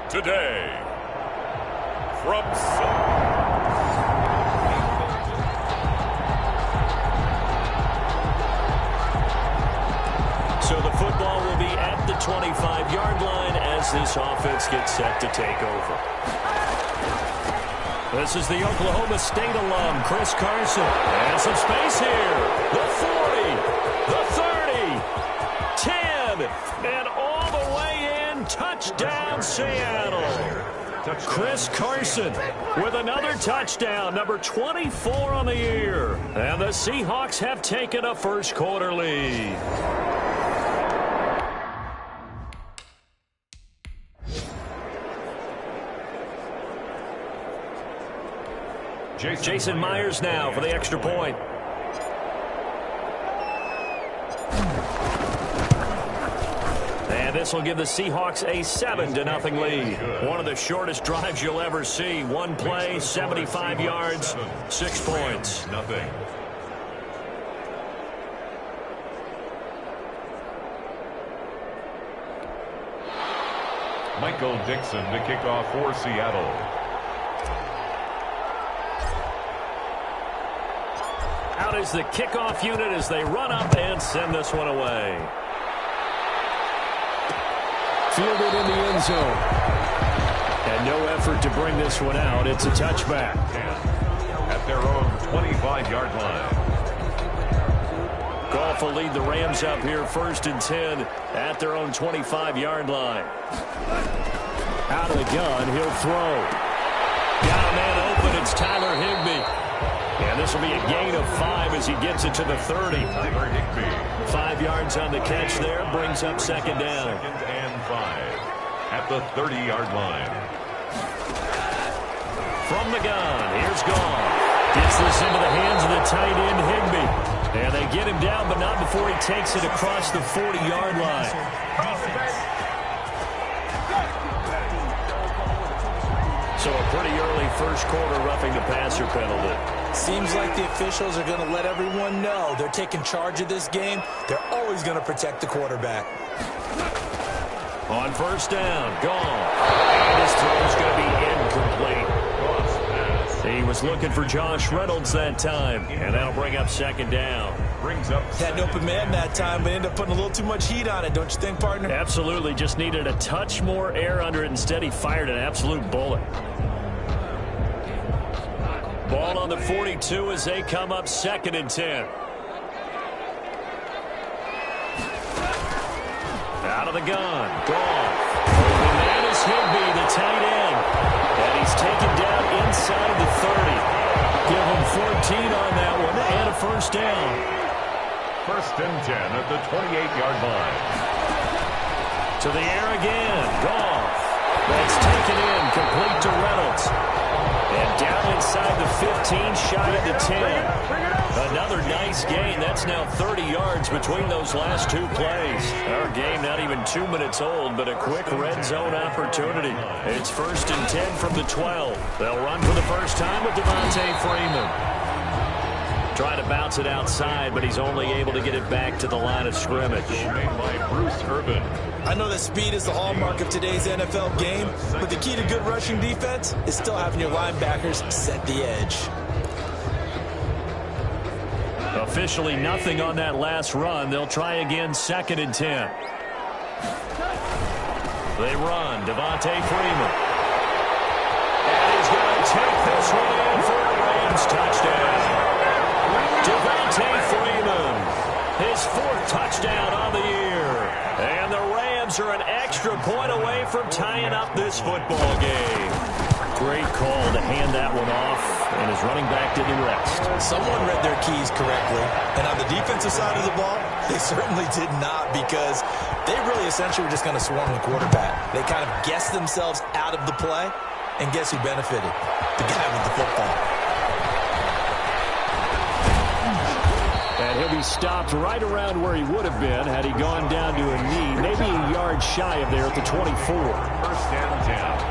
today, from So the football will be at the 25-yard line as this offense gets set to take over. This is the Oklahoma State alum, Chris Carson. And some space here. The 40, the 30, 10, and all the way in. Touchdown, Seattle. Chris Carson with another touchdown, number 24 on the year. And the Seahawks have taken a first-quarter lead. Jason Myers now for the extra point. And this will give the Seahawks a 7-0 lead. One of the shortest drives you'll ever see. One play, 75 yards, 6 points. Michael Dixon to kick off for Seattle. Out is the kickoff unit as they run up and send this one away. Fielded in the end zone. And no effort to bring this one out. It's a touchback. At their own 25-yard line. Goff will lead the Rams up here 1st and 10 at their own 25-yard line. Out of the gun, he'll throw. Got a man open, it's Tyler Higbee. And this will be a gain of 5 as he gets it to the 30. 5 yards on the catch there, brings up second down. 2nd and 5 at the 30-yard line. From the gun, here's Goff. Gets this into the hands of the tight end, Higbee. And they get him down, but not before he takes it across the 40-yard line. So a pretty early first-quarter roughing the passer penalty. Seems like the officials are going to let everyone know they're taking charge of this game. They're always going to protect the quarterback. On first down, Goff. And his throw's going to be incomplete. He was looking for Josh Reynolds that time, and that'll bring up second down. Brings up. Had an open man that time, but ended up putting a little too much heat on it, don't you think, partner? Absolutely. Just needed a touch more air under it. Instead, he fired an absolute bullet. Ball on the 42 as they come up 2nd and 10. Out of the gun. Goff. Open man is Higbee, the tight end. And he's taken down inside the 30. Give him 14 on that one and a first down. 1st and 10 at the 28-yard line. To the air again. Goff. That's taken in, complete to Reynolds. And down inside the 15, shy of the 10. Another nice gain. That's now 30 yards between those last 2 plays. Our game not even 2 minutes old, but a quick red zone opportunity. It's 1st and 10 from the 12. They'll run for the first time with Devontae Freeman. Trying to bounce it outside, but he's only able to get it back to the line of scrimmage. Made by Bruce Urban. I know that speed is the hallmark of today's NFL game, but the key to good rushing defense is still having your linebackers set the edge. Officially nothing on that last run. They'll try again 2nd and 10. They run. Devontae Freeman. And he's going to take this one in for a Rams touchdown. Devontae Freeman, his 4th touchdown on the year. And the Rams are an extra point away from tying up this football game. Great call to hand that one off, and his running back didn't rest. Someone read their keys correctly, and on the defensive side of the ball, they certainly did not, because they really essentially were just going to swarm the quarterback. They kind of guessed themselves out of the play, and guess who benefited? The guy with the football. And he'll be stopped right around where he would have been had he gone down to a knee, maybe a yard shy of there at the 24. 1st and 10.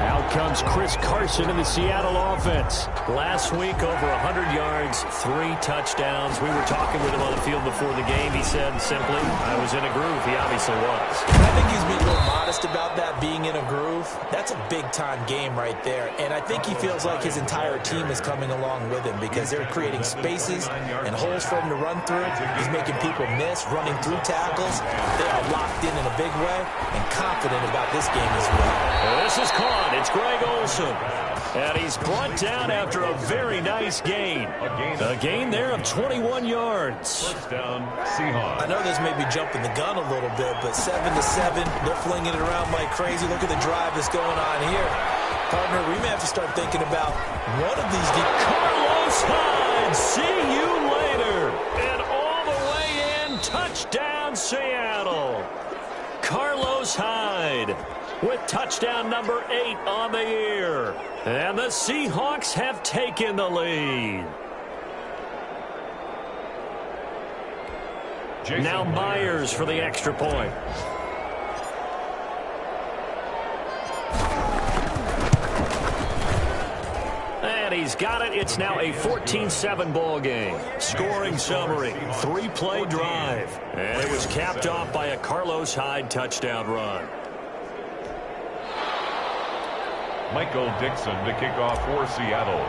Out comes Chris Carson in the Seattle offense. Last week, over 100 yards, 3 touchdowns. We were talking with him on the field before the game. He said simply, I was in a groove. He obviously was. I think he's being a little modest about that, being in a groove. That's a big-time game right there. And I think he feels like his entire team is coming along with him because they're creating spaces and holes for him to run through. He's making people miss, running through tackles. They are locked in a big way and confident about this game as well. This is caught. It's Greg Olsen. And he's brought down after a very nice gain. A gain there of 21 yards. First down, Seahawks. I know this may be jumping the gun a little bit, but 7-7, they're flinging it around like crazy. Look at the drive that's going on here. Partner, we may have to start thinking about one of these. Carlos Hyde, see you later. And all the way in, touchdown Seattle. Carlos Hyde with touchdown number 8 on the year. And the Seahawks have taken the lead. Now Myers for the extra point. And he's got it. It's now a 14-7 ball game. Scoring summary, 3-play drive. And it was capped off by a Carlos Hyde touchdown run. Michael Dixon to kick off for Seattle.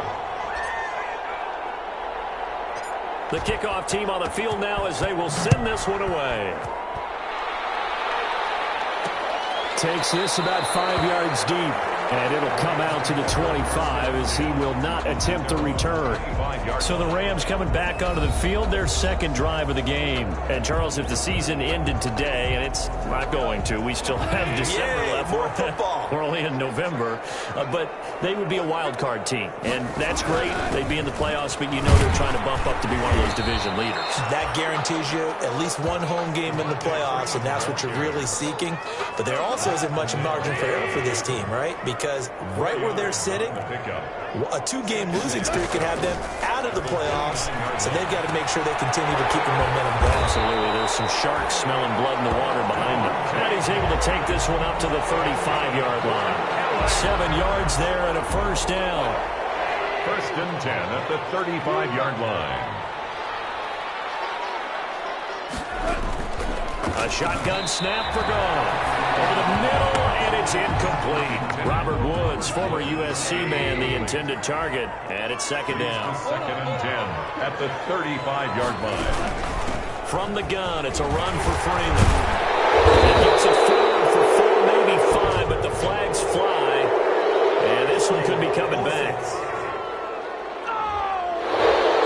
The kickoff team on the field now as they will send this one away. Takes this about 5 yards deep. And it'll come out to the 25 as he will not attempt to return. So the Rams coming back onto the field, their second drive of the game. And, Charles, if the season ended today, and it's not going to, we still have December left. More football. We're only in November. But they would be a wild card team. And that's great. They'd be in the playoffs, but you know they're trying to bump up to be one of those division leaders. That guarantees you at least one home game in the playoffs, and that's what you're really seeking. But there also isn't much margin for error for this team, right? Because right where they're sitting, a 2-game losing streak could have them out of the playoffs, so they've got to make sure they continue to keep the momentum going. Absolutely. There's some sharks smelling blood in the water behind them. And he's able to take this one up to the 35-yard line. 7 yards there and a first down. First and 10 at the 35-yard line. A shotgun snap for Goff. Over the middle, and it's incomplete. Robert Woods, former USC man, the intended target, and it's second down. Second and 10 at the 35-yard line. From the gun, it's a run for Freeman. It gets it forward for 4, maybe 5, but the flags fly, and this one could be coming back.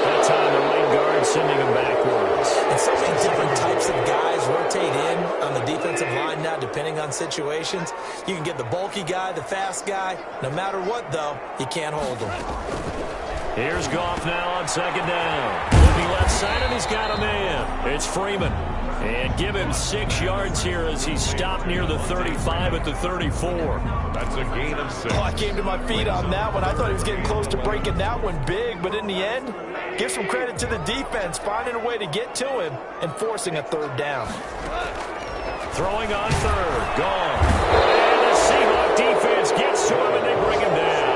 That time, the right guard sending him backwards. And so many different types of guys rotate in on the defensive line now, depending on situations. You can get the bulky guy, the fast guy. No matter what, though, you can't hold him. Here's Goff now on second down. Looking left side, and he's got a man. It's Freeman. And give him 6 yards here as he's stopped near the 35 at the 34. That's a gain of 6. Oh, I came to my feet on that one. I thought he was getting close to breaking that one big, but in the end, give some credit to the defense, finding a way to get to him and forcing a third down. Throwing on third. Gone. And the Seahawks defense gets to him, and they bring him down.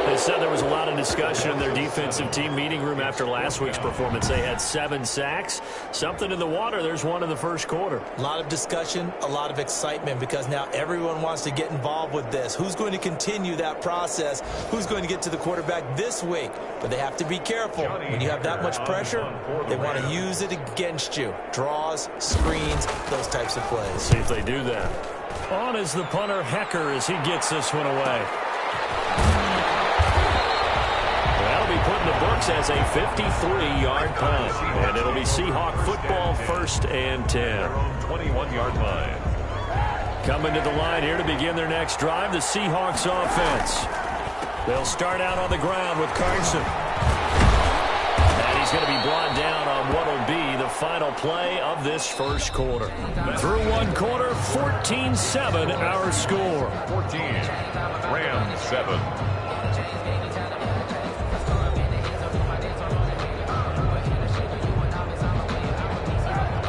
They said there was a lot of discussion in their defensive team meeting room after last week's performance. They had 7 sacks. Something in the water. There's one in the first quarter. A lot of discussion, a lot of excitement, because now everyone wants to get involved with this. Who's going to continue that process? Who's going to get to the quarterback this week? But they have to be careful. When you have that much pressure, they want to use it against you. Draws, screens, those types of plays. See if they do that. On is the punter, Hecker, as he gets this one away. That'll be put in the books as a 53-yard punt. And it'll be Seahawk football, first and 10. 21-yard line. Coming to the line here to begin their next drive, the Seahawks offense. They'll start out on the ground with Carson. And he's going to be brought down on what will be the final play of this first quarter. Through one quarter, 14-7 our score. 14. Rams 7.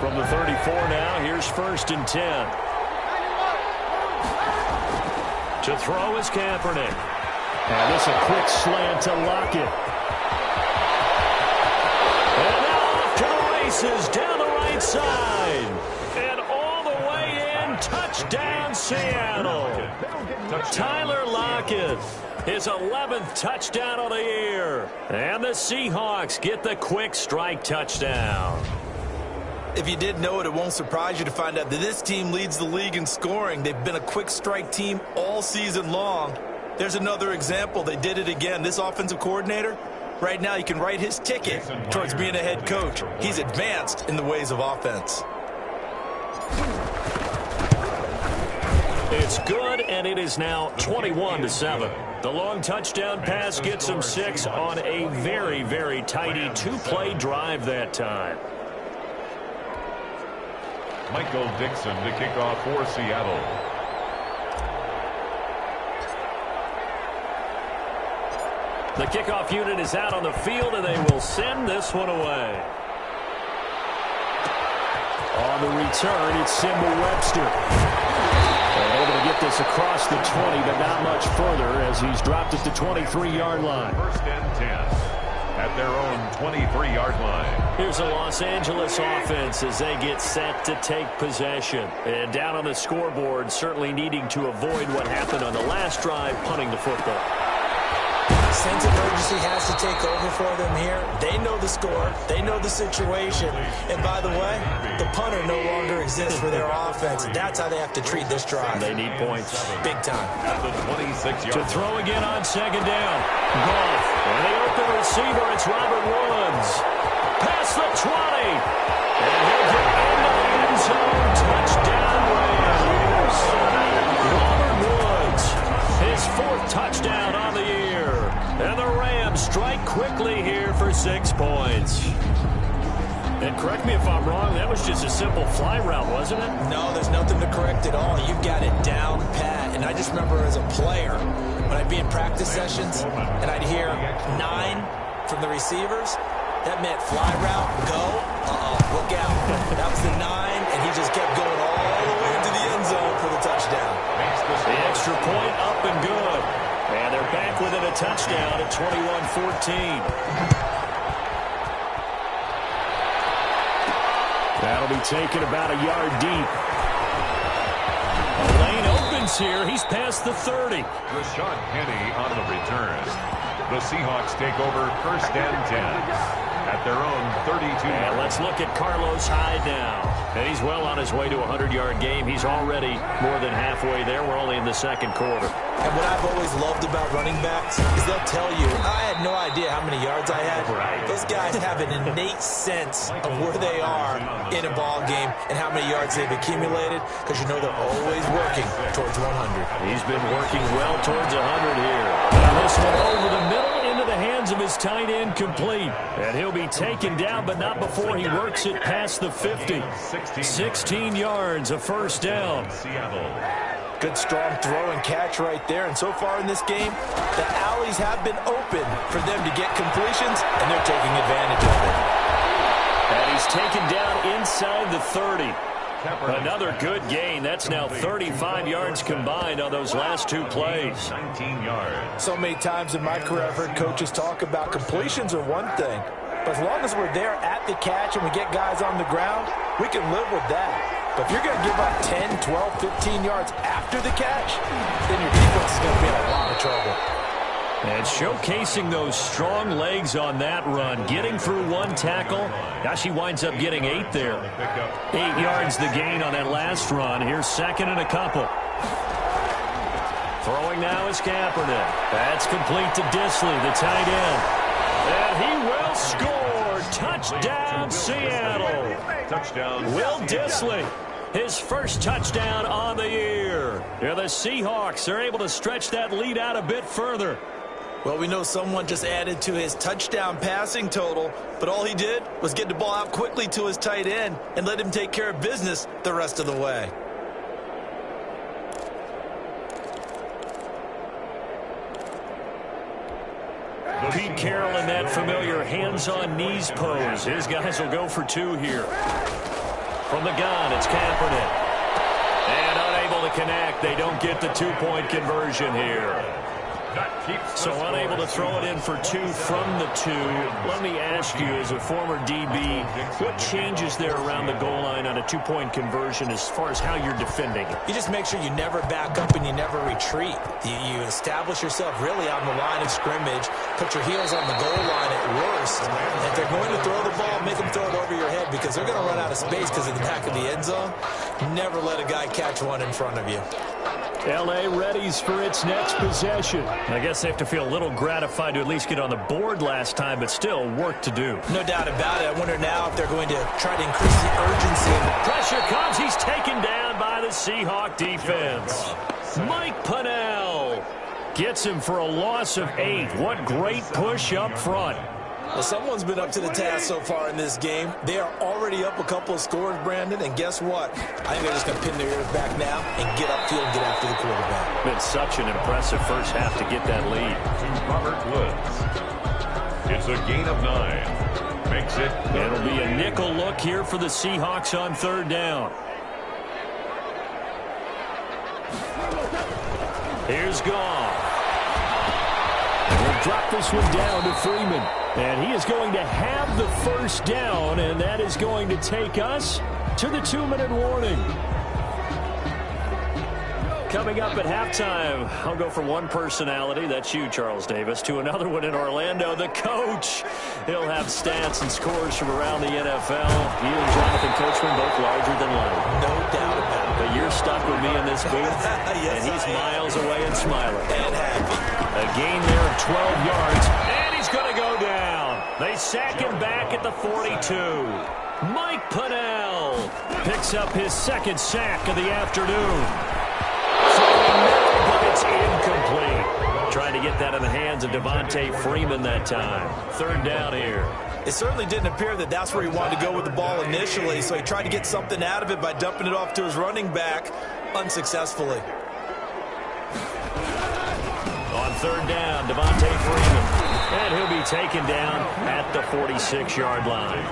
From the 34 now, here's first and 10. To throw is Kaepernick. And this a quick slant to Lockett. And now off to the races down the right side. And all the way in. Touchdown, Seattle. Tyler Lockett. His 11th touchdown of the year. And the Seahawks get the quick strike touchdown. If you didn't know it, it won't surprise you to find out that this team leads the league in scoring. They've been a quick strike team all season long. There's another example. They did it again. This offensive coordinator, right now, you can write his ticket towards being a head coach. He's advanced in the ways of offense. It's good, and it is now 21-7. The long touchdown pass gets them 6 on a very, very tidy two-play drive that time. Michael Dixon to kick off for Seattle. The kickoff unit is out on the field, and they will send this one away. On the return, it's Simba Webster. And able to get this across the 20, but not much further as he's dropped at the 23-yard line. First and 10 at their own 23-yard line. Here's a Los Angeles offense as they get set to take possession. And down on the scoreboard, certainly needing to avoid what happened on the last drive, punting the football. Sense of urgency has to take over for them here. They know the score. They know the situation. And by the way, the punter no longer exists for their offense. That's how they have to treat this drive. They need points. Big time. At the 26-yard To throw again on second down. Goff. And the open receiver, it's Robert Woods. Past the 20. And he'll get into the end zone. Touchdown, Rams. Robert Woods. His 4th touchdown on the year. And the Rams strike quickly here for 6 points. And correct me if I'm wrong, that was just a simple fly route, wasn't it? No, there's nothing to correct at all. You've got it down pat. And I just remember as a player, when I'd be in practice sessions, and I'd hear 9 from the receivers, that meant fly route, go, look out. That was the 9, and he just kept going all the way into the end zone for the touchdown. The extra point up and good. And they're back within a touchdown at 21-14. That'll be taken about a yard deep. A lane opens here. He's past the 30. Rashad Penny on the return. The Seahawks take over first and 10 at their own 32. And let's look at Carlos Hyde now. And he's well on his way to a 100-yard game. He's already more than halfway there. We're only in the second quarter. And what I've always loved about running backs is they'll tell you, I had no idea how many yards I had. Right. Those guys have an innate sense of where they are in a ball game and how many yards they've accumulated, because you know they're always working towards 100. He's been working well towards 100 here. And this one over the middle into the hands of his tight end, complete. And he'll be taken down, but not before he works it past the 50. 16 yards, a first down. Good strong throw and catch right there. And so far in this game, the alleys have been open for them to get completions, and they're taking advantage of it. And he's taken down inside the 30. Another good gain. That's now 35 yards combined on those last 2 plays. 19 yards. So many times in my career, I've heard coaches talk about completions are one thing, but as long as we're there at the catch and we get guys on the ground, we can live with that. But if you're going to give up 10, 12, 15 yards after the catch, then your defense is going to be in a lot of trouble. And showcasing those strong legs on that run, getting through 1 tackle. Gosh, he winds up getting 8 there. 8 yards the gain on that last run. Here's second and a couple. Throwing now is Kaepernick. That's complete to Disley, the tight end. And he will score. Touchdown, Seattle. Touchdown. Will Disley, his first touchdown on the year. Yeah, the Seahawks are able to stretch that lead out a bit further. Well, we know someone just added to his touchdown passing total, but all he did was get the ball out quickly to his tight end and let him take care of business the rest of the way. Pete Carroll in that familiar hands-on knees pose. His guys will go for 2 here. From the gun, it's Kaepernick. And unable to to connect. They don't get the two-point conversion here. So unable to throw it in for two from the two. Let me ask you, as a former DB, what changes there around the goal line on a two-point conversion as far as how you're defending? You just make sure you never back up and you never retreat. You establish yourself really on the line of scrimmage, put your heels on the goal line at worst. And if they're going to throw the ball, make them throw it over your head because they're going to run out of space because of the back of the end zone. Never let a guy catch one in front of you. L.A. readies for its next possession. I guess they have to feel a little gratified to at least get on the board last time, but still work to do. No doubt about it. I wonder now if they're going to try to increase the urgency. Pressure comes. He's taken down by the Seahawk defense. Mike Pennell gets him for a loss of 8. What great push up front. Well, someone's been up to the task so far in this game. They are already up a couple of scores, Brandon, and guess what? I think they're just going to pin their ears back now and get upfield and get after the quarterback. Been such an impressive first half to get that lead. To Robert Woods. It's a gain of 9. Makes it. It'll be a nickel look here for the Seahawks on third down. Here's Goff. We'll drop this one down to Freeman. And he is going to have the first down, and that is going to take us to the 2-minute warning. Coming up at halftime, I'll go from one personality, that's you, Charles Davis, to another one in Orlando, the coach. He'll have stats and scores from around the NFL. You and Jonathan Coachman both larger than life. No doubt about it. But you're stuck with me in this booth, Yes, and he's miles away and smiling. And happy. A gain there of 12 yards, and he's going to go down. They sack him back at the 42. Mike Pennell picks up his second sack of the afternoon. But it's incomplete. Trying to get that in the hands of Devontae Freeman that time. Third down here. It certainly didn't appear that that's where he wanted to go with the ball initially, so he tried to get something out of it by dumping it off to his running back unsuccessfully. On third down, Devontae Freeman. And he'll be taken down at the 46-yard line.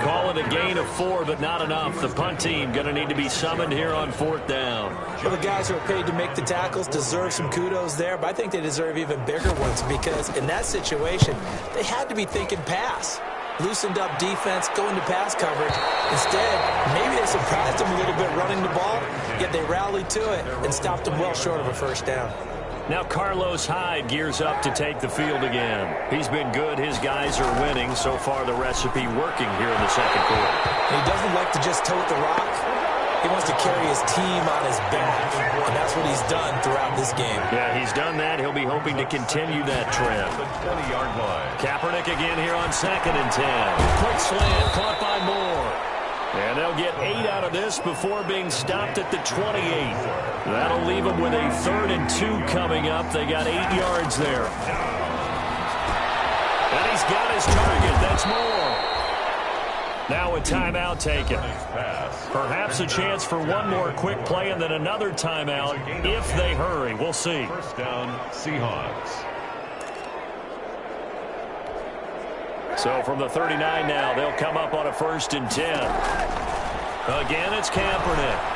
Call it a gain of 4, but not enough. The punt team going to need to be summoned here on fourth down. Well, the guys who are paid to make the tackles deserve some kudos there, but I think they deserve even bigger ones because in that situation, they had to be thinking pass. Loosened up defense, going to pass coverage. Instead, maybe they surprised them a little bit running the ball, yet they rallied to it and stopped them well short of a first down. Now Carlos Hyde gears up to take the field again. He's been good. His guys are winning. So far, the recipe working here in the second quarter. He doesn't like to just tote the rock. He wants to carry his team on his back, and that's what he's done throughout this game. Yeah, he's done that. He'll be hoping to continue that trend. The 20-yard line. Kaepernick again here on 2nd and 10. Quick slant, caught by Moore. And they'll get 8 out of this before being stopped at the 28. That'll leave them with a 3rd and 2 coming up. They got 8 yards there. And he's got his target. That's Moore. Now a timeout taken. Perhaps a chance for one more quick play and then another timeout if they hurry. We'll see. First down, Seahawks. So from the 39 now, they'll come up on a 1st and 10. Again, it's Kaepernick.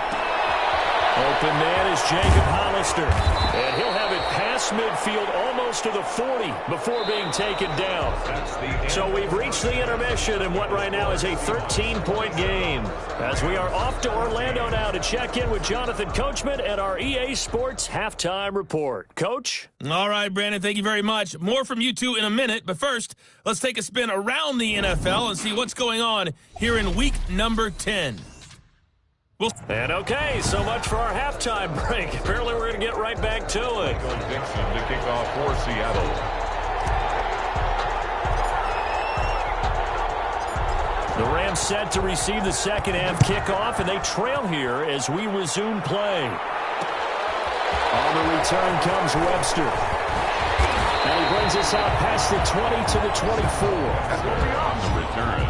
Open man is Jacob Hollister. And he'll have it past midfield almost to the 40 before being taken down. So we've reached the intermission in what right now is a 13-point game. As we are off to Orlando now to check in with Jonathan Coachman at our EA Sports Halftime Report. Coach? All right, Brandon, thank you very much. More from you two in a minute, but first, let's take a spin around the NFL and see what's going on here in week number 10. And okay, so much for our halftime break. Apparently we're going to get right back to it. Dixon to kick off for Seattle. The Rams set to receive the second half kickoff, and they trail here as we resume play. On the return comes Webster. And he brings us out past the 20 to the 24. On the return,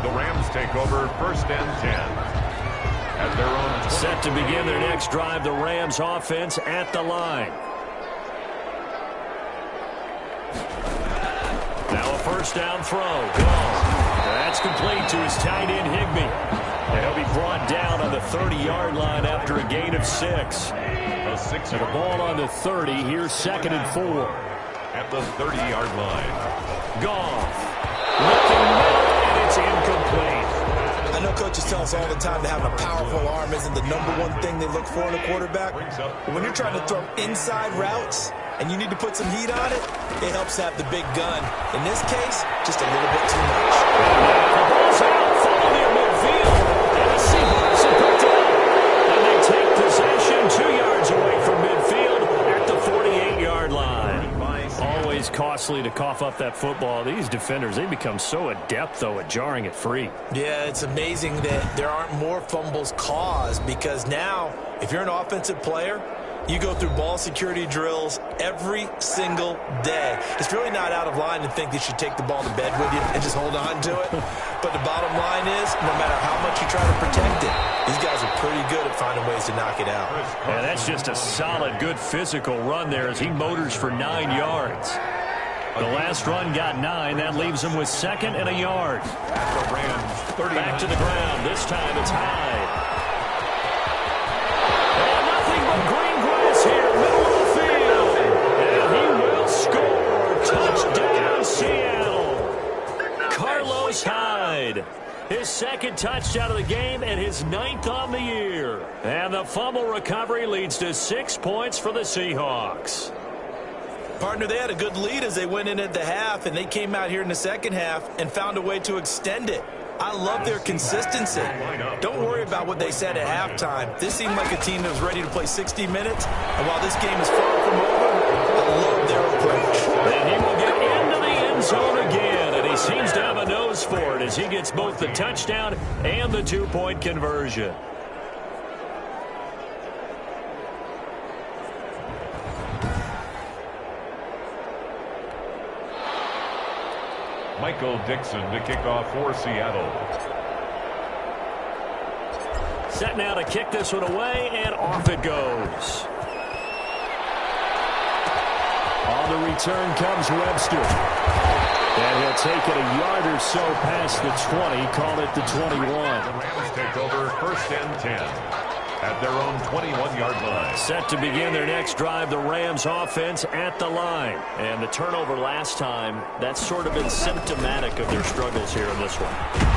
the Rams take over 1st and 10. At their own set to begin their next drive, the Rams offense at the line. Now a 1st down throw. Gone. That's complete to his tight end, Higbee. And he'll be brought brought down on the 30-yard line after a gain of 6. So the ball on the 30. Here's 2nd and 4. At the 30-yard line. Goff. Looking middle, and it's incomplete. I know coaches tell us all the time that having a powerful arm isn't the #1 thing they look for in a quarterback. But when you're trying to throw inside routes and you need to put some heat on it, it helps to have the big gun. In this case, just a little bit too much. The ball's out, falling near midfield. And the Seahawks have picked it up. And they take possession 2 yards away from midfield at the 48-yard line. Always costly to cough up that football. These defenders, they become so adept, though, at jarring it free. Yeah, it's amazing that there aren't more fumbles caused, because now, if you're an offensive player, you go through ball security drills every single day. It's really not out of line to think that you take the ball to bed with you and just hold on to it. But the bottom line is, no matter how much you try to protect it, these guys are pretty good at finding ways to knock it out. And that's just a solid, good physical run there as he motors for 9 yards. The last run got 9. That leaves him with 2nd and a yard. Back to the ground. This time it's Hyde. And nothing but green grass here, middle of the field. And he will score. Touchdown, Seattle. Carlos Hyde. His 2nd touchdown of the game and his 9th on the year. And the fumble recovery leads to 6 points for the Seahawks. Partner, they had a good lead as they went in at the half, and they came out here in the second half and found a way to extend it. I love their consistency. Don't worry about what they said at halftime. This seemed like a team that was ready to play 60 minutes, and while this game is far from over, I love their approach. And he will get into the end zone again, and he seems to have a nose for it as he gets both the touchdown and the 2-point conversion. Michael Dixon to kick off for Seattle. Set now to kick this one away, and off it goes. On the return comes Webster. And he'll take it a yard or so past the 20, call it the 21. The Rams take over 1st and 10 at their own 21-yard line. Set to begin their next drive, the Rams offense at the line. And the turnover last time, that's sort of been symptomatic of their struggles here in this one.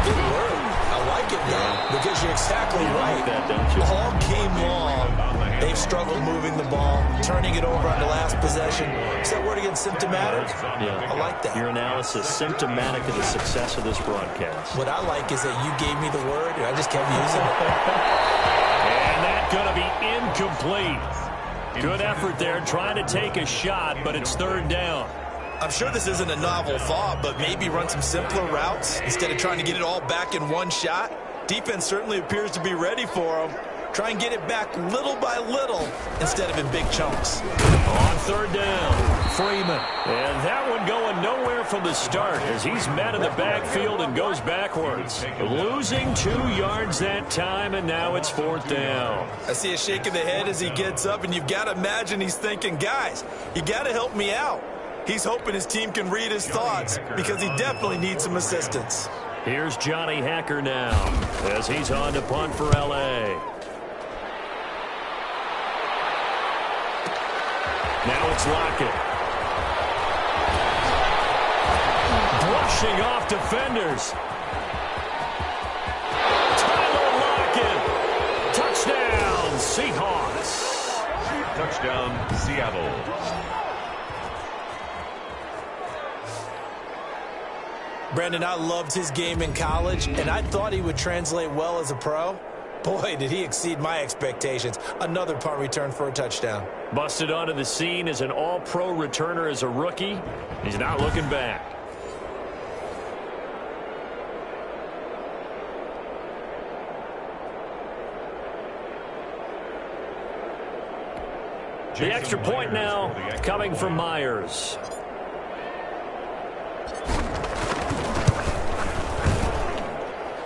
Good word. I like it now, because you're exactly right. Like that, don't you? All game long, they've struggled moving the ball, turning it over on the last possession. Is that word again, symptomatic? Yeah. I like that. Your analysis, symptomatic of the success of this broadcast. What I like is that you gave me the word, and I just kept using it. And that's going to be incomplete. Good effort there, trying to take a shot, but it's 3rd down. I'm sure this isn't a novel thought, but maybe run some simpler routes instead of trying to get it all back in one shot. Defense certainly appears to be ready for them. Try and get it back little by little instead of in big chunks. On 3rd down, Freeman. And that one going nowhere from the start as he's met in the backfield and goes backwards. Losing 2 yards that time, and now it's 4th down. I see a shake of the head as he gets up, and you've got to imagine he's thinking, guys, you got to help me out. He's hoping his team can read his thoughts because he definitely needs some assistance. Here's Johnny Hacker now as he's on to punt for L.A. Now it's Lockett. Brushing off defenders. Tyler Lockett. Touchdown, Seahawks. Touchdown, Seattle. Brandon, I loved his game in college, and I thought he would translate well as a pro. Boy, did he exceed my expectations. Another punt return for a touchdown. Busted onto the scene as an all-pro returner as a rookie. He's not looking back. The extra point now coming from Myers.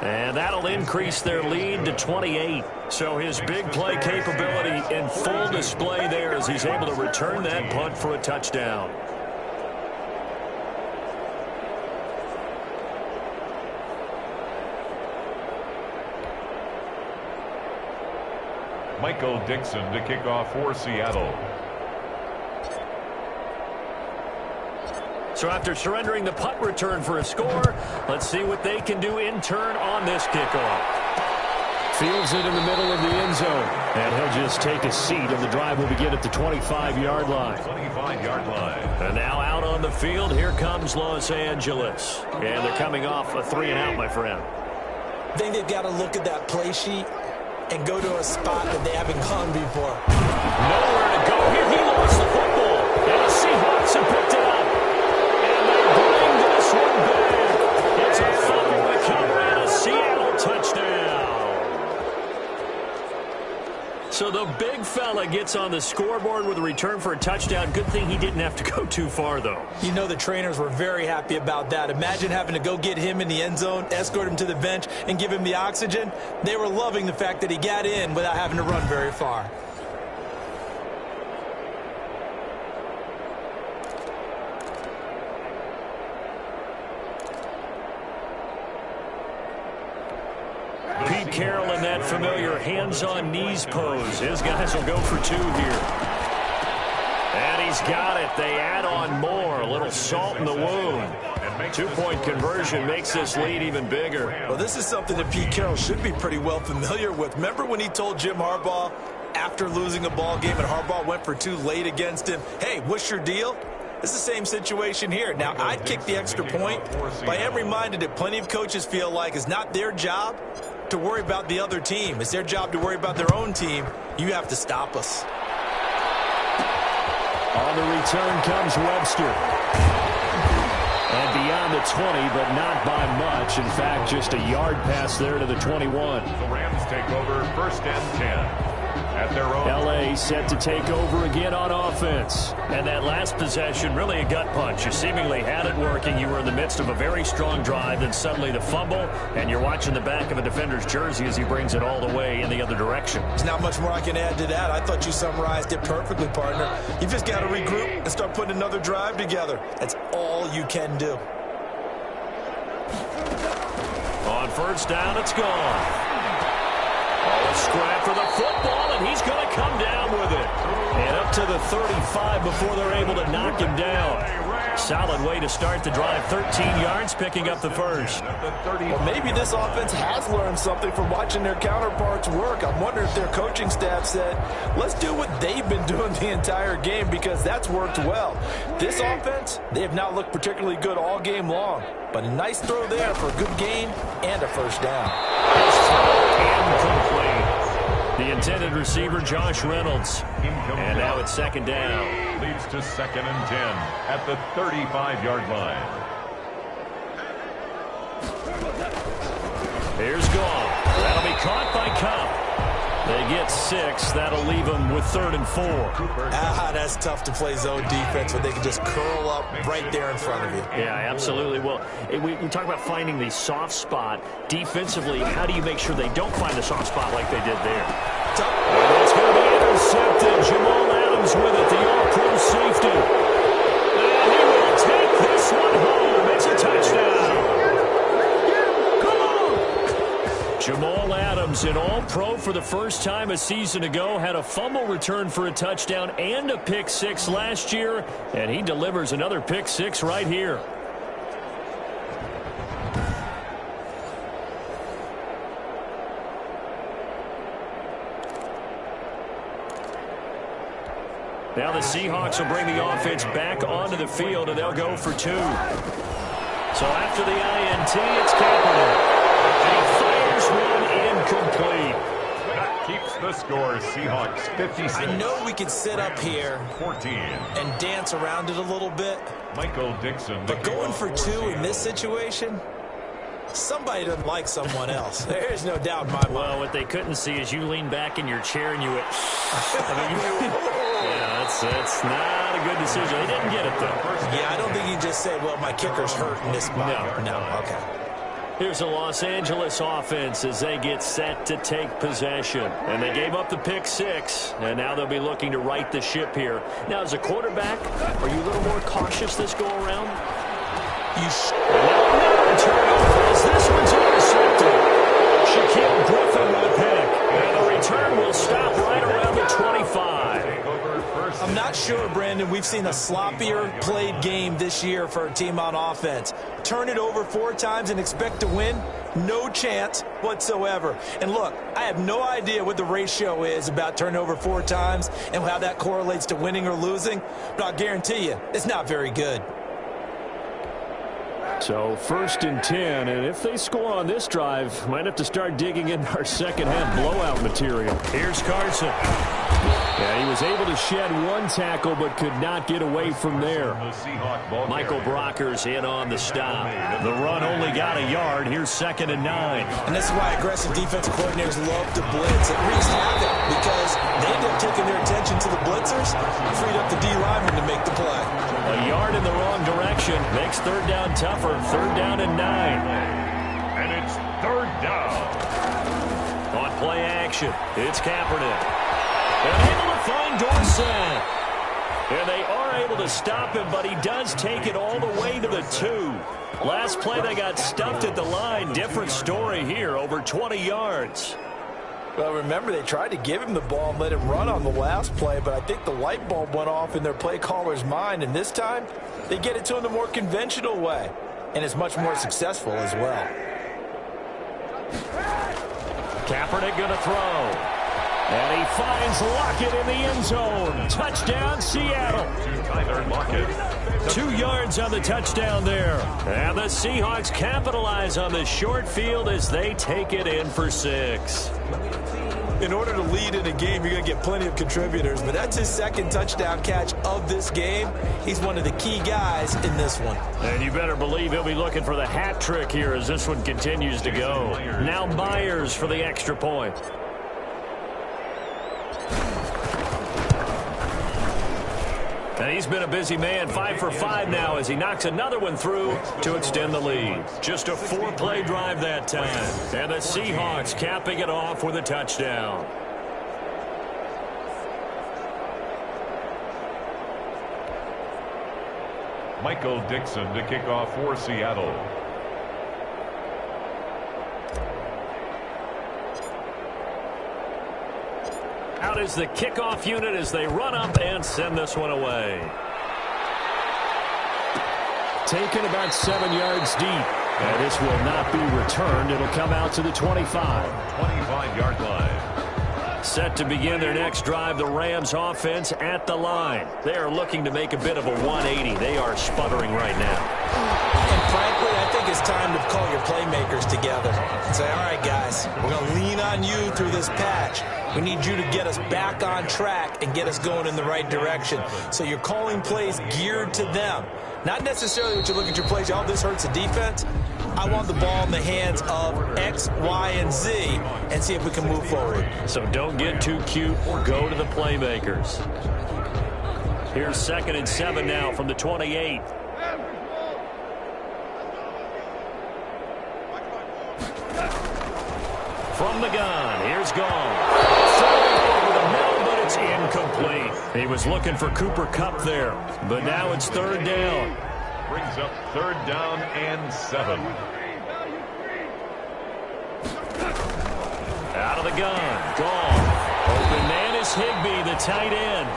And that'll increase their lead to 28. So his big play capability in full display there as he's able to return that punt for a touchdown. Michael Dixon to kick off for Seattle. So after surrendering the punt return for a score, let's see what they can do in turn on this kickoff. Fields it in the middle of the end zone. And he'll just take a seat, and the drive will begin at the 25-yard line. 25-yard line. And now out on the field, here comes Los Angeles. And they're coming off a 3-and-out, my friend. I think they've got to look at that play sheet and go to a spot that they haven't gone before. Nowhere to go here. He lost the football. And the Seahawks have picked it up. And they bring this one back. It's a fumble recovery and a Seattle touchdown. So the big fella gets on the scoreboard with a return for a touchdown. Good thing he didn't have to go too far, though. You know the trainers were very happy about that. Imagine having to go get him in the end zone, escort him to the bench, and give him the oxygen. They were loving the fact that he got in without having to run very far. Pete Carroll in that familiar hands-on-knees pose. His guys will go for 2 here. And he's got it. They add on more. A little salt in the wound. 2-point conversion makes this lead even bigger. Well, this is something that Pete Carroll should be pretty well familiar with. Remember when he told Jim Harbaugh after losing a ball game and Harbaugh went for 2 late against him, hey, what's your deal? It's the same situation here. Now, I'd kick the extra point, but I am reminded that plenty of coaches feel like it's not their job to worry about the other team. It's their job to worry about their own team. You have to stop us. On the return comes Webster. And beyond the 20, but not by much. In fact, just a yard pass there to the 21. The Rams take over 1st and 10. At their own. L.A. set to take over again on offense. And that last possession, really a gut punch. You seemingly had it working. You were in the midst of a very strong drive, then suddenly the fumble, and you're watching the back of a defender's jersey as he brings it all the way in the other direction. There's not much more I can add to that. I thought you summarized it perfectly, partner. You just got to regroup and start putting another drive together. That's all you can do. On 1st down, it's gone. Oh, a scrap for the football, and he's going to come down with it. And up to the 35 before they're able to knock him down. Solid way to start the drive. 13 yards, picking up the first. Well, maybe this offense has learned something from watching their counterparts work. I'm wondering if their coaching staff said, let's do what they've been doing the entire game, because that's worked well. This offense, they have not looked particularly good all game long. But a nice throw there for a good gain and a 1st down. Incomplete. The intended receiver, Josh Reynolds. And now it's 2nd down. Leads to 2nd and 10 at the 35-yard line. Here's Goff. That'll be caught by Cup. They get 6. That'll leave them with 3rd and 4. That's tough to play zone defense when they can just curl up right there in front of you. Yeah, absolutely. Well, we talk about finding the soft spot. Defensively, how do you make sure they don't find the soft spot like they did there? And it's going to be intercepted. Jamal Adams with it, the all-pro safety. And he will take this one home. It's a touchdown. Jamal Adams, an all-pro for the first time a season ago, had a fumble return for a touchdown and a pick 6 last year, and he delivers another pick 6 right here. Now the Seahawks will bring the offense back onto the field, and they'll go for 2. So after the INT, it's Kaepernick. And he fires one incomplete. That keeps the score. Seahawks 56. I know we could sit up here 14. and dance around it a little bit. Michael Dixon. But going for 2 in this situation, somebody doesn't like someone else. There's no doubt in my mind. Well, what they couldn't see is you lean back in your chair and you went, yeah, that's not a good decision. They didn't get it, though. Yeah, I don't think you just say, well, my kicker's hurt in this spot. No, okay. Here's the Los Angeles offense as they get set to take possession. And they gave up the pick 6, and now they'll be looking to right the ship here. Now, as a quarterback, are you a little more cautious this go-around? Another turnover as this one's intercepted. Shaquille Griffin with a pick. And the return will stop right Brandon, we've seen a sloppier played game this year for a team on offense. Turn it over 4 times and expect to win? No chance whatsoever. And look, I have no idea what the ratio is about turnover 4 times and how that correlates to winning or losing, but I'll guarantee you it's not very good. So 1st and 10, and if they score on this drive, might have to start digging in our second-half blowout material. Here's Carson. Yeah, he was able to shed 1 tackle but could not get away from there. Michael Brocker's in on the stop. The run only got a yard. Here's 2nd and 9. And this is why aggressive defensive coordinators love to blitz. It wreaks havoc because they end up taking their attention to the blitzers, freed up the D lineman to make the play. A yard in the wrong direction makes 3rd down tougher. 3rd down and 9. And it's 3rd down. On play action, it's Kaepernick. They're able to find Dorsett. And they are able to stop him, but he does take it all the way to the 2. Last play, they got stuffed at the line. Different story here, over 20 yards. Well, remember, they tried to give him the ball and let him run on the last play, but I think the light bulb went off in their play caller's mind, and this time, they get it to him the more conventional way, and it's much more successful as well. Kaepernick going to throw. And he finds Lockett in the end zone. Touchdown, Seattle. To Tyler Lockett. 2 yards on the touchdown there. And the Seahawks capitalize on the short field as they take it in for 6. In order to lead in a game, you're going to get plenty of contributors, but that's his 2nd touchdown catch of this game. He's one of the key guys in this one. And you better believe he'll be looking for the hat trick here as this one continues to go. Now Myers for the extra point. And he's been a busy man, 5 for 5 now as he knocks another one through to extend the lead. Just a 4-play drive that time. And the Seahawks capping it off with a touchdown. Michael Dixon to kick off for Seattle. Out is the kickoff unit as they run up and send this one away. Taken about 7 yards deep. And this will not be returned. It'll come out to the 25. 25-yard line. Set to begin their next drive, the Rams offense at the line. They are looking to make a bit of a 180. They are sputtering right now. And frankly, I think it's time to call your playmakers together and say, all right, guys, we're going to lean on you through this patch. We need you to get us back on track and get us going in the right direction. So you're calling plays geared to them. Not necessarily what you look at your plays, oh, this hurts the defense. I want the ball in the hands of X, Y, and Z and see if we can move forward. So don't get too cute. Go to the playmakers. Here's 2nd and 7 now from the 28. From the gun, here's Gone. Over the middle, but it's incomplete. He was looking for Cooper Kupp there, but now it's 3rd down. Brings up 3rd down and 7. Out of the gun, Gone. Open man is Higbee, the tight end.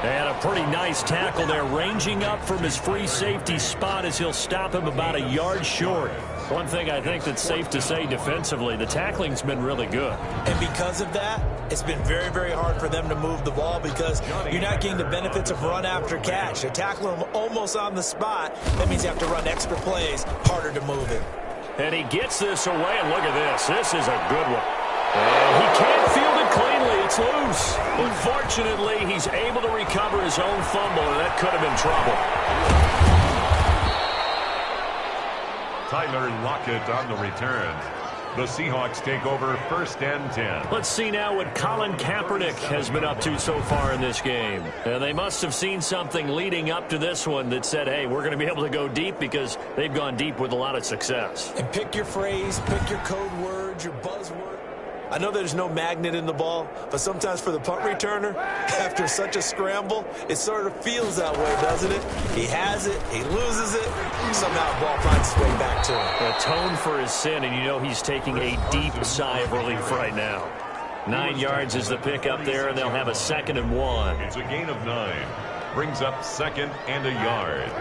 And a pretty nice tackle there, ranging up from his free safety spot as he'll stop him about a yard short. One thing I think that's safe to say defensively, the tackling's been really good. And because of that, it's been very, very hard for them to move the ball because you're not getting the benefits of run after catch. They're tackling him almost on the spot. That means you have to run extra plays, harder to move him. And he gets this away, and look at this. This is a good one. And he can't field it cleanly. It's loose. Unfortunately, he's able to recover his own fumble, and that could have been trouble. Tyler Lockett on the return. The Seahawks take over 1st and 10. Let's see now what Colin Kaepernick has been up to so far in this game. And they must have seen something leading up to this one that said, hey, we're going to be able to go deep because they've gone deep with a lot of success. And pick your phrase, pick your code words, your buzzword. I know there's no magnet in the ball, but sometimes for the punt returner, after such a scramble, it sort of feels that way, doesn't it? He has it, he loses it, somehow the ball finds its way back to him. Atone for his sin, and you know he's taking a deep sigh of relief right now. 9 yards is the pick up there, and they'll have a 2nd and 1. It's a gain of 9. Brings up 2nd and a yard.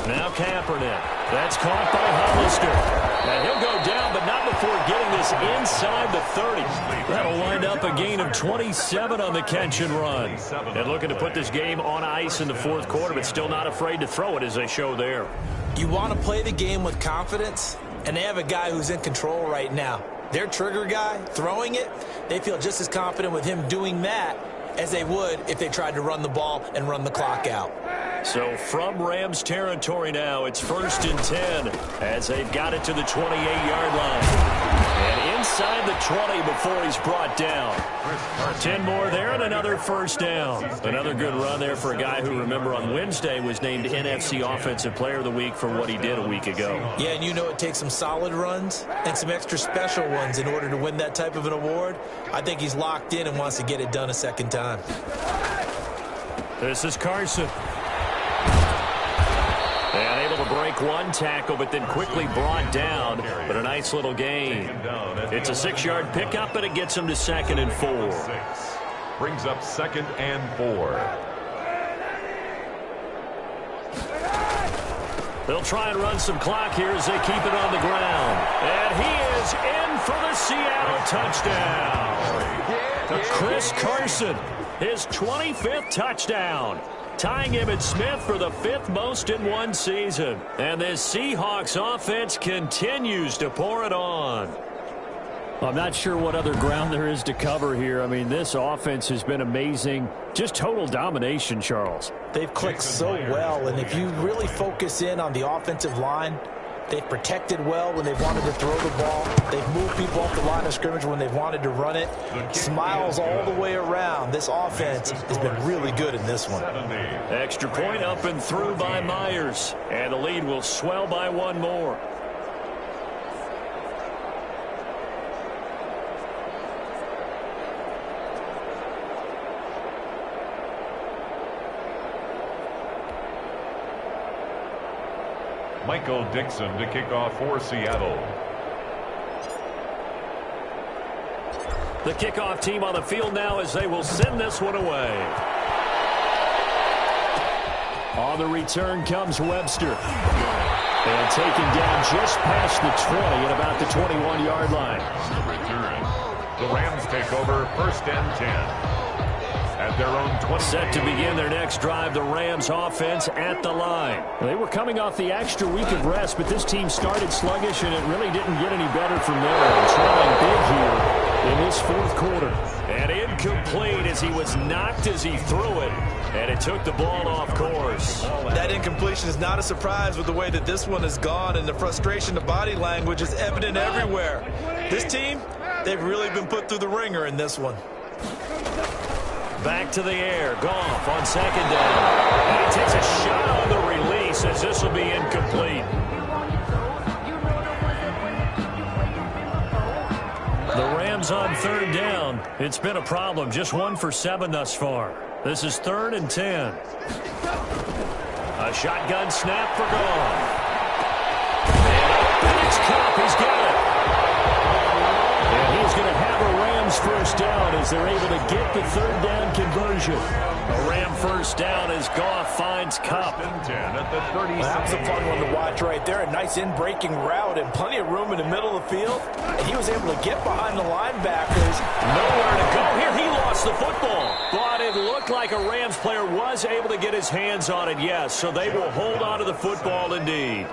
Now Kaepernick. That's caught by Hollister. And he'll go down, but not before getting this inside the 30. That'll wind up a gain of 27 on the catch and run. And looking to put this game on ice in the fourth quarter, but still not afraid to throw it as they show there. You want to play the game with confidence, and they have a guy who's in control right now. Their trigger guy, throwing it, they feel just as confident with him doing that as they would if they tried to run the ball and run the clock out. So from Rams territory now, it's 1st and 10 as they've got it to the 28-yard line. And inside the 20 before he's brought down. 10 more there and another first down. Another good run there for a guy who, remember, on Wednesday was named NFC Offensive Player of the Week for what he did a week ago. Yeah, and you know it takes some solid runs and some extra special ones in order to win that type of an award. I think he's locked in and wants to get it done a second time. This is Carson. And able to break one tackle, but then quickly brought down. But a nice little gain. It's a 6-yard pickup, and it gets him to 2nd and 4. Brings up 2nd and 4. They'll try and run some clock here as they keep it on the ground. And he is in for the Seattle touchdown. Chris Carson, his 25th touchdown. Tying him at Smith for the 5th most in one season. And this Seahawks offense continues to pour it on. I'm not sure what other ground there is to cover here. I mean, this offense has been amazing. Just total domination, Charles. They've clicked so well, and if you really focus in on the offensive line, they've protected well when they've wanted to throw the ball. They've moved people off the line of scrimmage when they've wanted to run it. Smiles all the way around. This offense has been really good in this one. Extra point up and through by Myers. And the lead will swell by one more. Michael Dixon to kick off for Seattle. The kickoff team on the field now as they will send this one away. On the return comes Webster. And taken down just past the 20 at about the 21-yard line. On the return, the Rams take over 1st and 10. At their own 20. Set to begin their next drive, the Rams offense at the line. They were coming off the extra week of rest, but this team started sluggish, and it really didn't get any better from there. And trying big here in this fourth quarter. And incomplete as he was knocked as he threw it. And it took the ball off course. That incompletion is not a surprise with the way that this one has gone, and the frustration, the body language is evident everywhere. This team, they've really been put through the ringer in this one. Back to the air. Goff on 2nd down. And he takes a shot on the release as this will be incomplete. The Rams on 3rd down. It's been a problem. Just 1 for 7 thus far. This is 3rd and 10. A shotgun snap for Goff. And open it's Cup. He's got it. And he's going to have a Rams first down as they're able to get the 3rd down conversion. A Ram first down as Goff finds Cup. At the 30. That was a fun one to watch right there. A nice in-breaking route and plenty of room in the middle of the field. And he was able to get behind the linebackers. Nowhere to go here. He lost the football. But it looked like a Rams player was able to get his hands on it, yes. So they will hold on to the football indeed.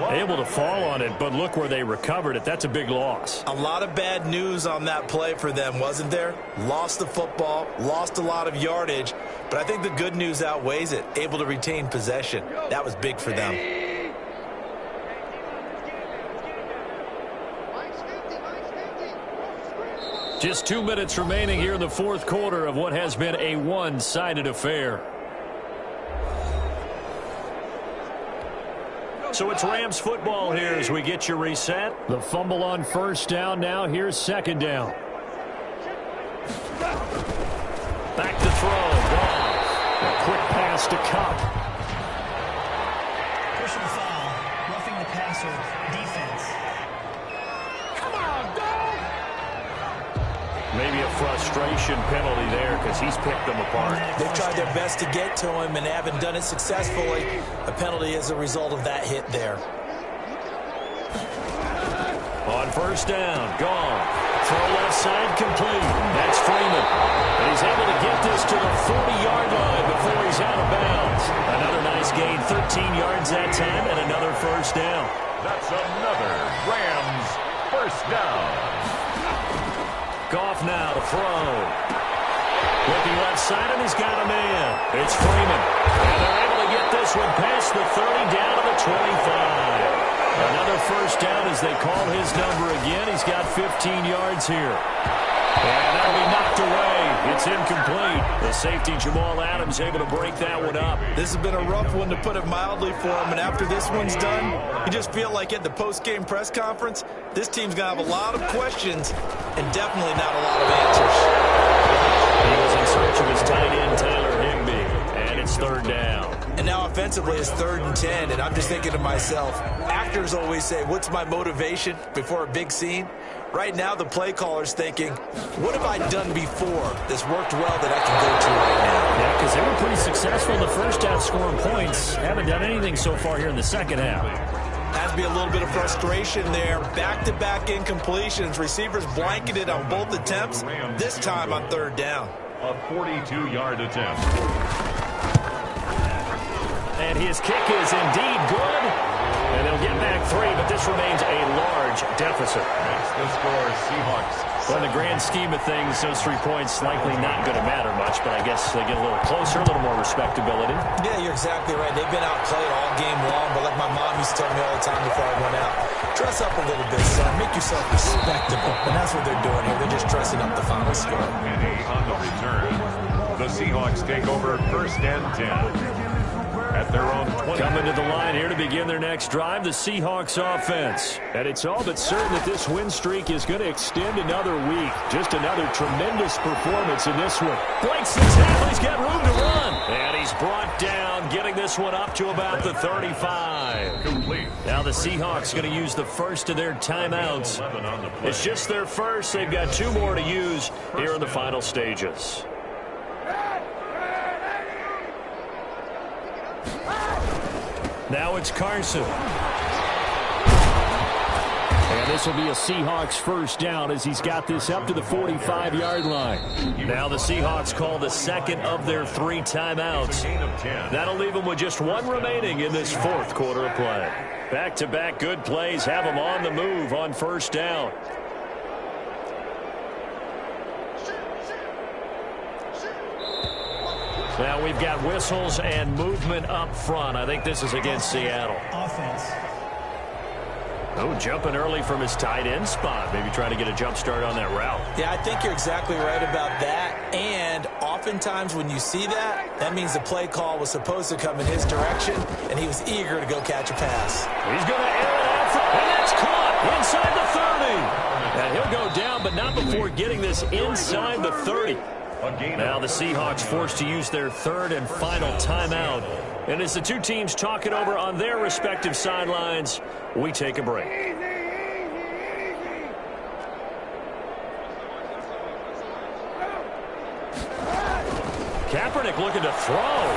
Able to fall on it, but look where they recovered it. That's a big loss. A lot of bad news on that play for them, wasn't there? Lost the football, lost a lot of yardage, but I think the good news outweighs it. Able to retain possession. That was big for them. Just 2 minutes remaining here in the fourth quarter of what has been a one-sided affair. So it's Rams football here as we get you reset. The fumble on 1st down. Now here's 2nd down. Back to throw. Goff. A quick pass to Cup. Personal foul. Roughing the passer. Defense. Come on, dog! Maybe a frustration penalty there because he's picked them apart. They've tried their best to get to him and haven't done it successfully. A penalty is a result of that hit there. On first down, gone. Throw left side complete. That's Freeman. And he's able to get this to the 40-yard line before he's out of bounds. Another nice gain, 13 yards that time, and another first down. That's another Rams first down. Goff now to throw. Looking left side, and he's got a man. It's Freeman. And they're able to get this one past the 30 down to the 25. Another first down as they call his number again. He's got 15 yards here. And that'll be knocked away. It's incomplete. The safety, Jamal Adams, able to break that one up. This has been a rough one, to put it mildly, for him. And after this one's done, you just feel like at the post-game press conference, this team's going to have a lot of questions and definitely not a lot of answers. He was in search of his tight end, Tyler Higbee. And it's third down. And now offensively it's 3rd and 10, and I'm just thinking to myself, actors always say, what's my motivation before a big scene? Right now the play caller's thinking, what have I done before that's worked well that I can go to right now? Yeah, because they were pretty successful in the first half scoring points. Haven't done anything so far here in the second half. Has to be a little bit of frustration there. Back-to-back incompletions. Receivers blanketed on both attempts, this time on 3rd down. A 42-yard attempt. And his kick is indeed good. And they'll get back 3, but this remains a large deficit. Makes the score Seahawks. Well, in the grand scheme of things, those 3 points likely not going to matter much, but I guess they get a little closer, a little more respectability. Yeah, you're exactly right. They've been outplayed all game long, but like my mom used to tell me all the time before I went out, dress up a little bit, son. Make yourself respectable. And that's what they're doing here. They're just dressing up the final score. Penny on the return. The Seahawks take over 1st and 10. At their own 20. Coming to the line here to begin their next drive, the Seahawks offense. And it's all but certain that this win streak is going to extend another week. Just another tremendous performance in this one. Breaks the tackle. He's got room to run. And he's brought down, getting this one up to about the 35. Complete. Now the Seahawks going to use the first of their timeouts. It's just their first. They've got 2 more to use here in the final stages. Now it's Carson. And this will be a Seahawks first down as he's got this up to the 45-yard line. Now the Seahawks call the second of their 3 timeouts. That'll leave them with just 1 remaining in this 4th quarter of play. Back-to-back good plays have them on the move on first down. Now we've got whistles and movement up front. I think this is against Seattle. Offense. Oh, jumping early from his tight end spot. Maybe trying to get a jump start on that route. Yeah, I think you're exactly right about that. And oftentimes when you see that, that means the play call was supposed to come in his direction, and he was eager to go catch a pass. He's going to air it out, and that's caught inside the 30. And he'll go down, but not before getting this inside the 30. Now the Seahawks forced to use their 3rd and final timeout. And as the 2 teams talk it over on their respective sidelines, we take a break. Kaepernick looking to throw.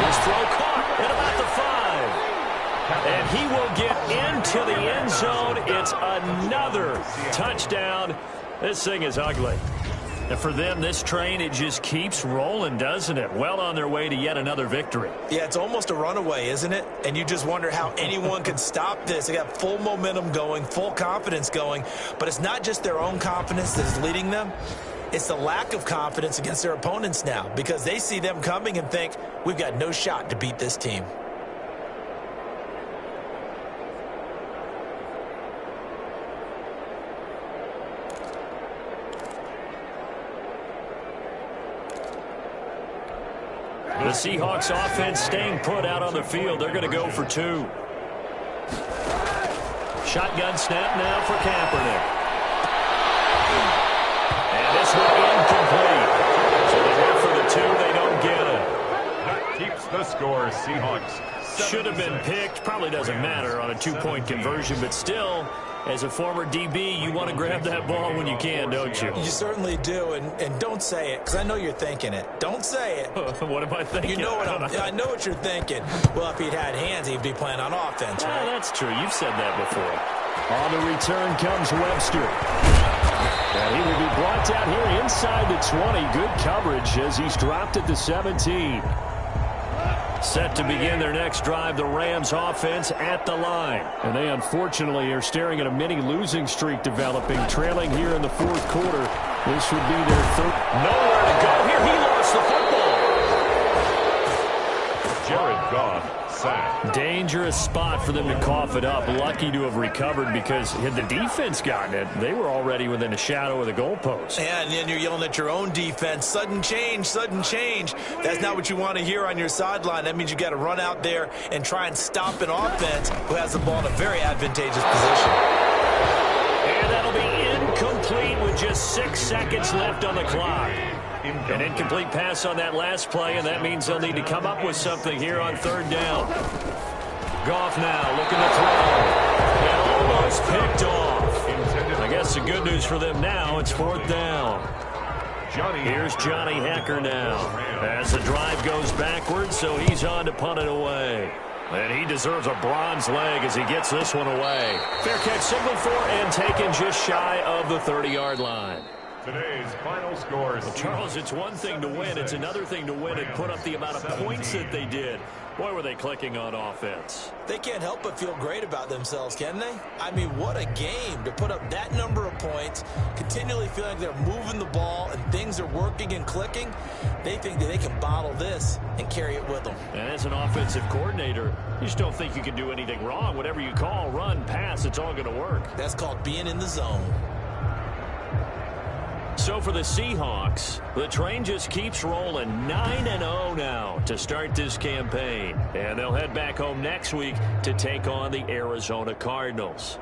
His throw caught at about the 5. And he will get into the end zone. It's another touchdown. This thing is ugly. And for them, this train, it just keeps rolling, doesn't it? Well on their way to yet another victory. Yeah, it's almost a runaway, isn't it? And you just wonder how anyone can stop this. They got full momentum going, full confidence going. But it's not just their own confidence that is leading them. It's the lack of confidence against their opponents now, because they see them coming and think, we've got no shot to beat this team. The Seahawks offense staying put out on the field. They're going to go for 2. Shotgun snap now for Kaepernick. And this one incomplete. So they went for the 2. They don't get it. That keeps the score Seahawks. Should have been picked. Probably doesn't matter on a 2-point conversion, but still, As a former DB, you want to grab that ball when you can, don't you? You certainly do, and don't say it, because I know you're thinking it. Don't say it. What am I thinking? You know what I know what you're thinking. Well, if he'd had hands, he'd be playing on offense, right? That's true. You've said that before. On the return comes Webster. And he will be brought down here inside the 20. Good coverage as he's dropped at the 17. Set to begin their next drive, the Rams offense at the line. And they unfortunately are staring at a mini losing streak developing, trailing here in the fourth quarter. This would be their third. Nowhere to go here. He lost the football. Jared Goff sacked. Dangerous spot for them to cough it up. Lucky to have recovered because had the defense gotten it, they were already within a shadow of the goalpost. Yeah, and then you're yelling at your own defense. Sudden change, sudden change. That's not what you want to hear on your sideline. That means you got to run out there and try and stop an offense who has the ball in a very advantageous position. And that'll be incomplete with just 6 seconds left on the clock. An incomplete pass on that last play, and that means they'll need to come up with something here on third down. Goff now looking to throw. And almost picked off. I guess the good news for them now, it's fourth down. Here's Johnny Hecker now as the drive goes backwards, so he's on to punt it away. And he deserves a bronze leg as he gets this one away. Fair catch signaled for and taken just shy of the 30-yard line. Today's final scores. Well, Charles, it's one thing to win. It's another thing to win and put up the amount of points that they did. Boy, were they clicking on offense. They can't help but feel great about themselves, can they? I mean, what a game to put up that number of points, continually feeling like they're moving the ball and things are working and clicking. They think that they can bottle this and carry it with them. And as an offensive coordinator, you just don't think you can do anything wrong. Whatever you call, run, pass, it's all going to work. That's called being in the zone. So for the Seahawks, the train just keeps rolling 9-0 now to start this campaign. And they'll head back home next week to take on the Arizona Cardinals.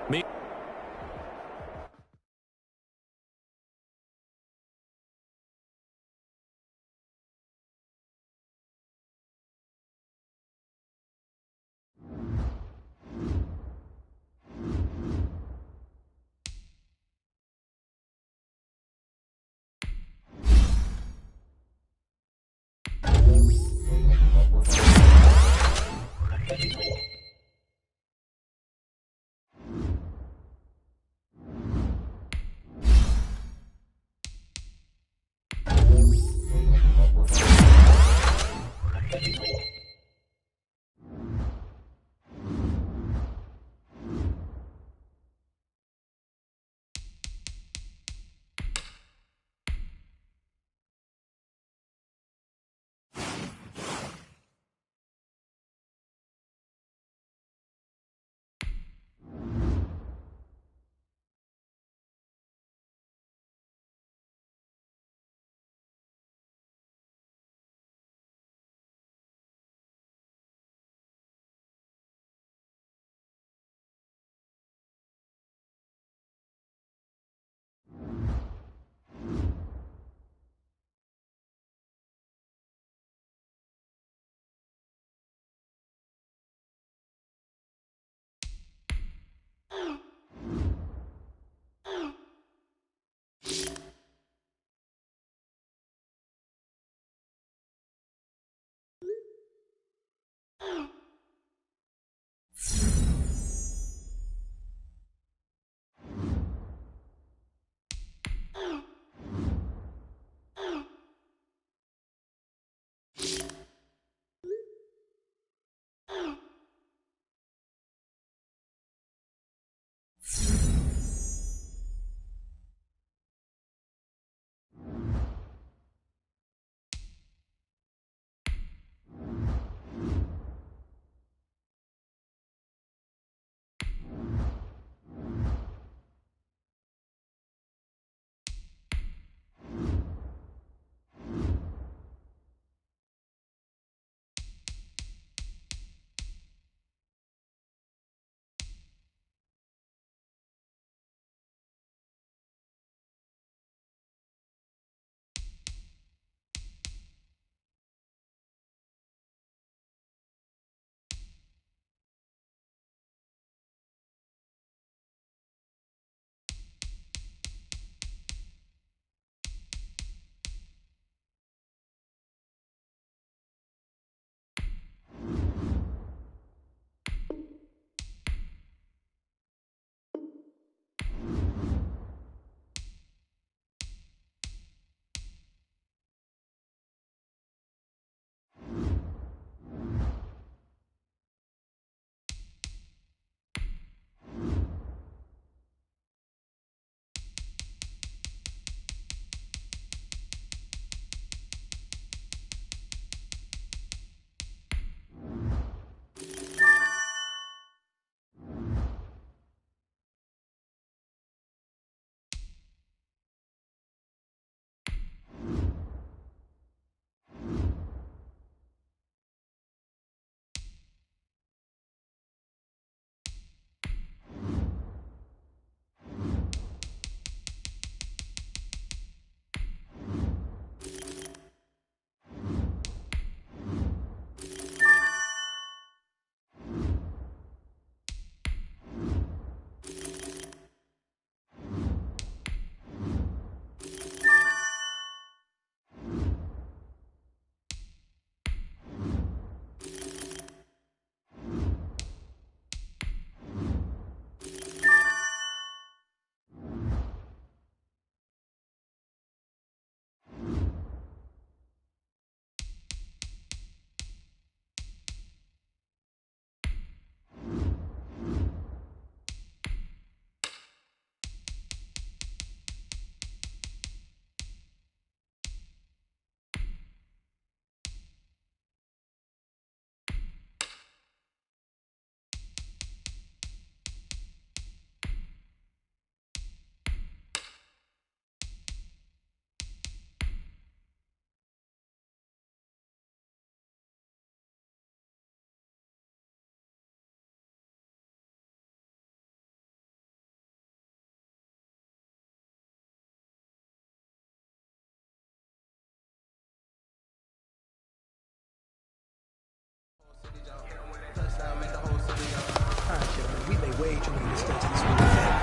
minimum wage on the extent of this weekend.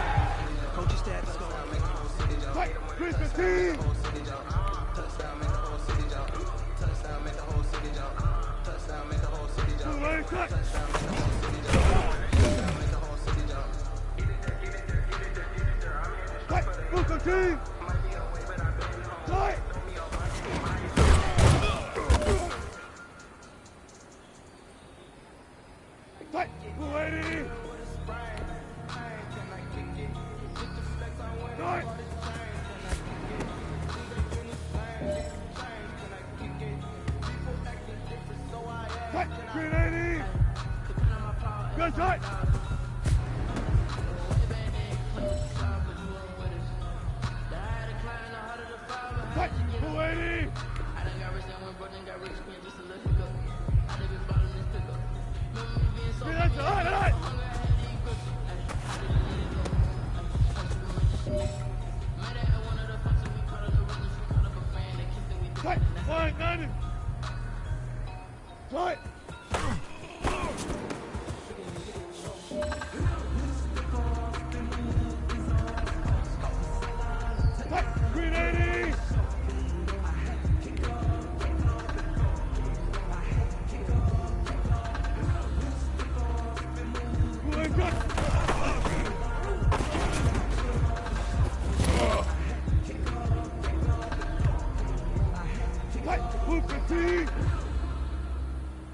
Coaching staff is going to make the whole city jump. Chris, the team! Touchdown, make the whole city jump. Touchdown, make the whole city jump. Touchdown, make the whole city jump. Touchdown, make the whole city jump. Touchdown, make the whole city jump. Move the team! Right! Right! 280! Right! Right! 380! Good shot! Right! 280! That's all right! Right! Fine, 90! Right! Right! 380! Move the team!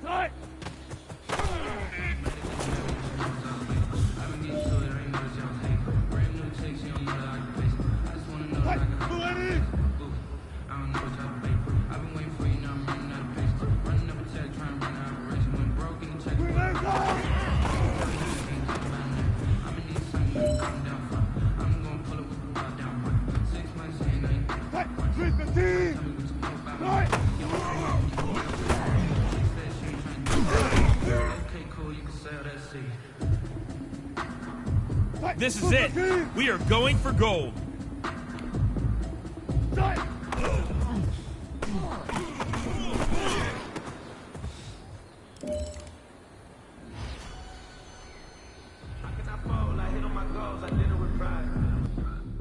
Right! This is it. We are going for gold. I hit on my goals, I did it with pride.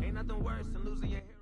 Ain't nothing worse than losing your hair.